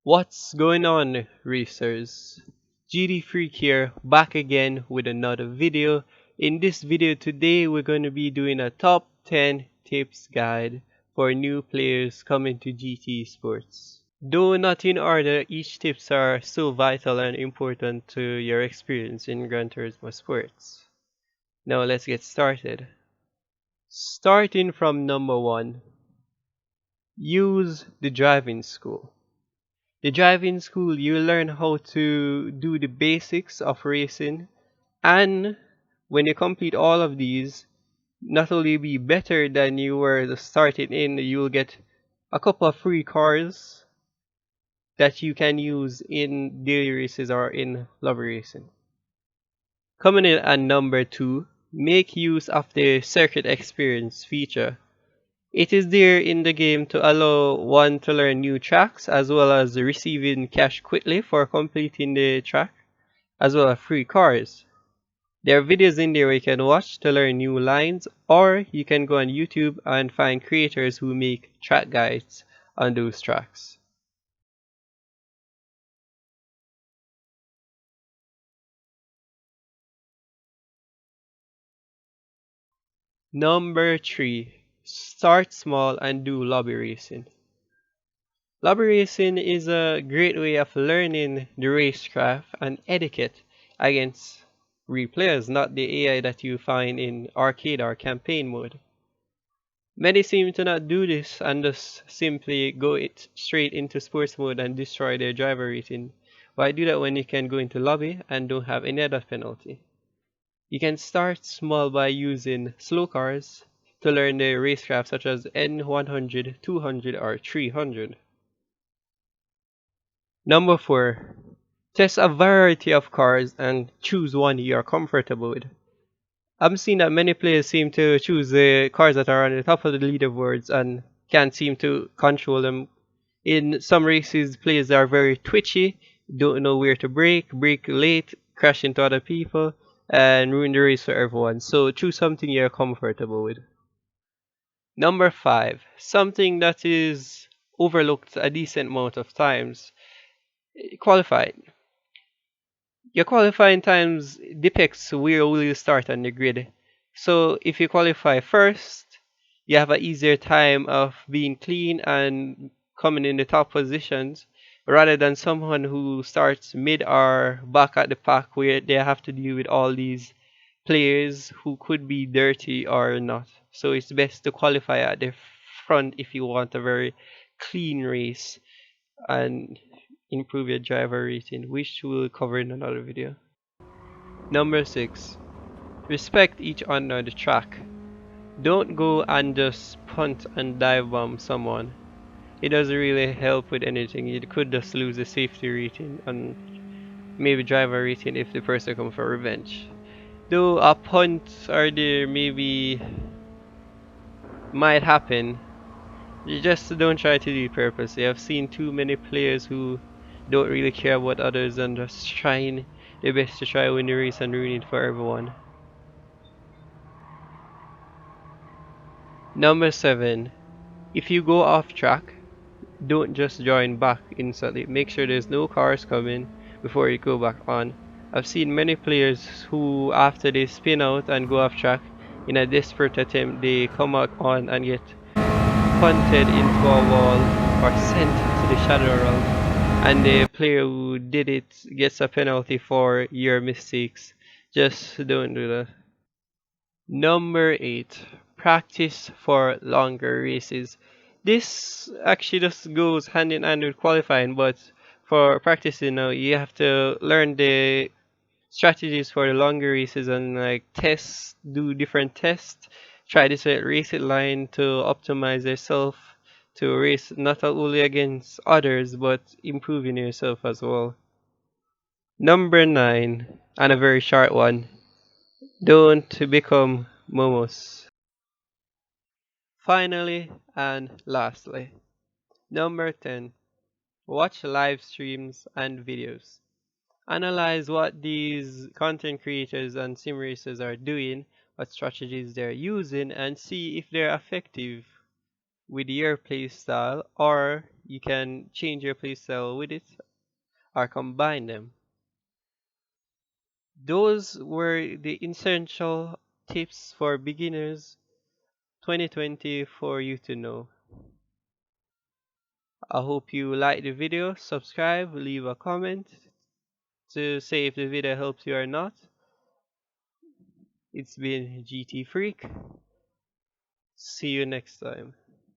What's going on, racers? GTFREAK here, back again with another video. In this video today, we're going to be doing a top 10 tips guide for new players coming to GT Sports. Though not in order, each tips are still vital and important to your experience in Gran Turismo Sports. Now let's get started. Starting from number 1, use the driving school. The driving school, you learn how to do the basics of racing, and when you complete all of these, not only be better than you were starting in, you'll get a couple of free cars that you can use in daily races or in lobby racing. Coming in at number 2, make use of the circuit experience feature. It is there in the game to allow one to learn new tracks as well as receiving cash quickly for completing the track, as well as free cars. There are videos in there you can watch to learn new lines, or you can go on YouTube and find creators who make track guides on those tracks. Number 3. Start small and do lobby racing. Lobby racing is a great way of learning the racecraft and etiquette against real players, not the AI that you find in arcade or campaign mode. Many seem to not do this and just simply go straight into sports mode and destroy their driver rating. Why do that when you can go into lobby and don't have any other penalty? You can start small by using slow cars to learn the racecraft such as N100, 200 or 300. Number 4. Test a variety of cars and choose one you are comfortable with. I'm seeing that many players seem to choose the cars that are on the top of the leaderboards and can't seem to control them. In some races, players are very twitchy, don't know where to brake late, crash into other people, and ruin the race for everyone. So choose something you're comfortable with. Number 5. Something that is overlooked a decent amount of times. Qualifying. Your qualifying times depicts where will you start on the grid. So if you qualify first, you have an easier time of being clean and coming in the top positions rather than someone who starts mid or back at the pack where they have to deal with all these players who could be dirty or not. So it's best to qualify at the front if you want a very clean race and improve your driver rating, which we'll cover in another video. Number 6. Respect each other on the track. Don't go and just punt and dive bomb someone. It doesn't really help with anything. You could just lose the safety rating and maybe driver rating if the person comes for revenge. Though a punt or there maybe might happen, you just don't try to do it purposely. I've seen too many players who don't really care about others and just trying their best to try win the race and ruin it for everyone. Number 7. If you go off track, don't just join back instantly. Make sure there's no cars coming before you go back on. I've seen many players who after they spin out and go off track, in a desperate attempt they come out on and get punted into a wall or sent to the shadow realm, and the player who did it gets a penalty for your mistakes. Just don't do that. Number 8. Practice for longer races. This actually just goes hand in hand with qualifying, but for practicing now, you have to learn the strategies for the longer races and like do different tests, try this race it line to optimize yourself to race not only against others but improving yourself as well. Number 9, and a very short one, don't become momos. Finally and lastly, number 10, watch live streams and videos. Analyze what these content creators and sim racers are doing, what strategies they're using, and see if they're effective with your playstyle or You can change your playstyle with it or combine them. Those were the essential tips for beginners 2020 for you to know. I hope you like the video, subscribe, leave a comment to say if the video helps you or not. It's been GT Freak. See you next time.